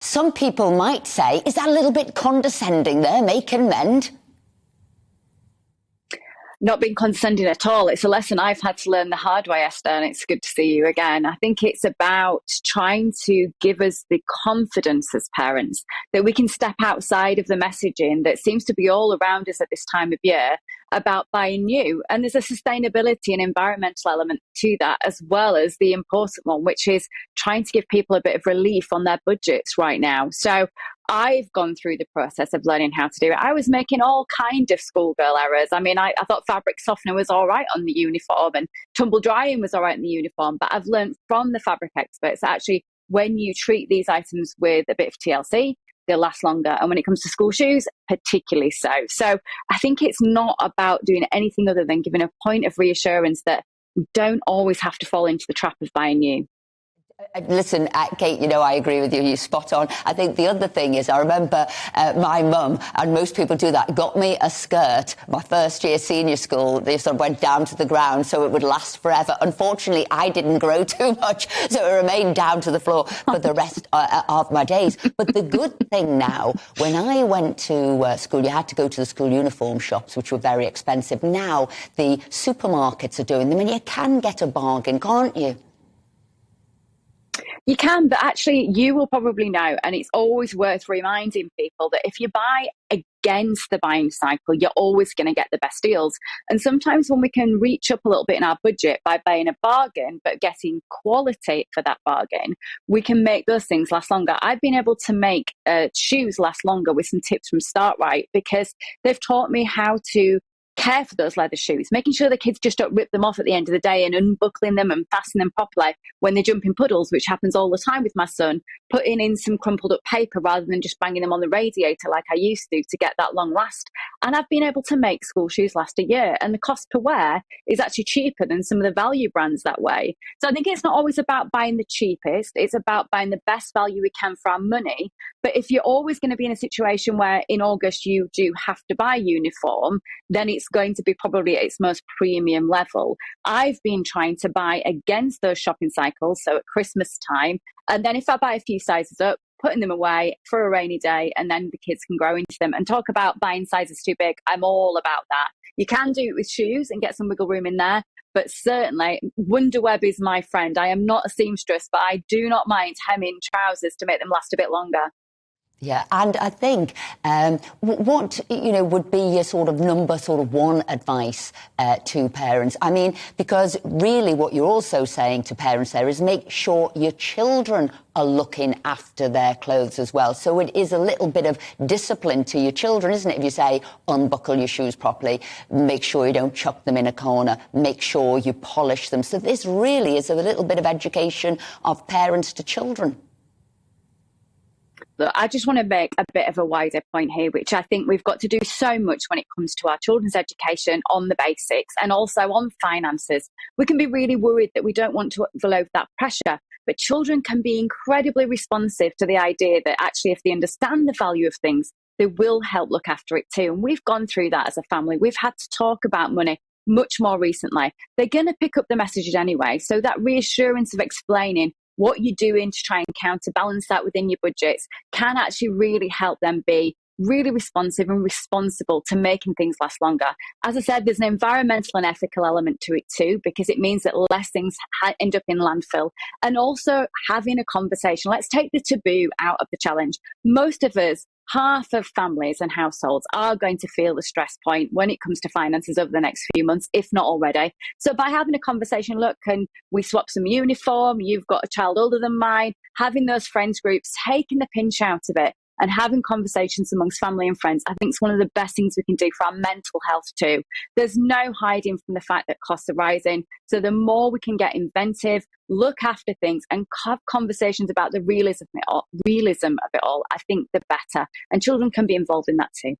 some people might say, is that a little bit condescending there, make and mend? Not being condescending at all. It's a lesson I've had to learn the hard way, Esther, and it's good to see you again. I think it's about trying to give us the confidence as parents that we can step outside of the messaging that seems to be all around us at this time of year about buying new. And there's a sustainability and environmental element to that, as well as the important one, which is trying to give people a bit of relief on their budgets right now. So I've gone through the process of learning how to do it. I was making all kind of schoolgirl errors. I mean, I thought fabric softener was all right on the uniform and tumble drying was all right in the uniform. But I've learned from the fabric experts that actually when you treat these items with a bit of TLC, they'll last longer. And when it comes to school shoes, particularly so. So I think it's not about doing anything other than giving a point of reassurance that we don't always have to fall into the trap of buying new. Listen, Kate, you know, I agree with you. You're spot on. I think the other thing is I remember my mum, and most people do that, got me a skirt. My first year senior school, they sort of went down to the ground so it would last forever. Unfortunately, I didn't grow too much, so it remained down to the floor for the rest of my days. But the good thing now, when I went to school, you had to go to the school uniform shops, which were very expensive. Now the supermarkets are doing them, and you can get a bargain, can't you? You can, but actually you will probably know, and it's always worth reminding people that if you buy against the buying cycle, you're always going to get the best deals. And sometimes when we can reach up a little bit in our budget by buying a bargain, but getting quality for that bargain, we can make those things last longer. I've been able to make shoes last longer with some tips from StartRight because they've taught me how to care for those leather shoes, making sure the kids just don't rip them off at the end of the day and unbuckling them and fastening them properly when they jump in puddles, which happens all the time with my son, putting in some crumpled up paper rather than just banging them on the radiator like I used to get that long last. And I've been able to make school shoes last a year, and the cost per wear is actually cheaper than some of the value brands that way. So I think it's not always about buying the cheapest, it's about buying the best value we can for our money. But if you're always going to be in a situation where in August you do have to buy uniform, then it's going to be probably at its most premium level. I've been trying to buy against those shopping cycles, so at Christmas time, and then if I buy a few sizes up, putting them away for a rainy day, and then the kids can grow into them. And talk about buying sizes too big, I'm all about that. You can do it with shoes and get some wiggle room in there, but certainly Wonderweb is my friend. I am not a seamstress, but I do not mind hemming trousers to make them last a bit longer. Yeah, and I think what, you know, would be your sort of number one advice to parents? I mean, because really what you're also saying to parents there is make sure your children are looking after their clothes as well. So it is a little bit of discipline to your children, isn't it? If you say, unbuckle your shoes properly, make sure you don't chuck them in a corner, make sure you polish them. So this really is a little bit of education of parents to children. Look, I just want to make a bit of a wider point here, which I think we've got to do so much when it comes to our children's education on the basics and also on finances. We can be really worried that we don't want to overload that pressure, but children can be incredibly responsive to the idea that actually if they understand the value of things, they will help look after it too. And we've gone through that as a family. We've had to talk about money much more recently. They're going to pick up the messages anyway. So that reassurance of explaining what you're doing to try and counterbalance that within your budgets can actually really help them be really responsive and responsible to making things last longer. As I said, there's an environmental and ethical element to it too, because it means that less things end up in landfill. And also having a conversation. Let's take the taboo out of the challenge. Most of us, half of families and households are going to feel the stress point when it comes to finances over the next few months, if not already. So by having a conversation, look, can we swap some uniform? You've got a child older than mine. Having those friends groups, taking the pinch out of it and having conversations amongst family and friends, I think it's one of the best things we can do for our mental health too. There's no hiding from the fact that costs are rising. So the more we can get inventive, look after things and have conversations about the realism of it all, I think the better. And children can be involved in that too.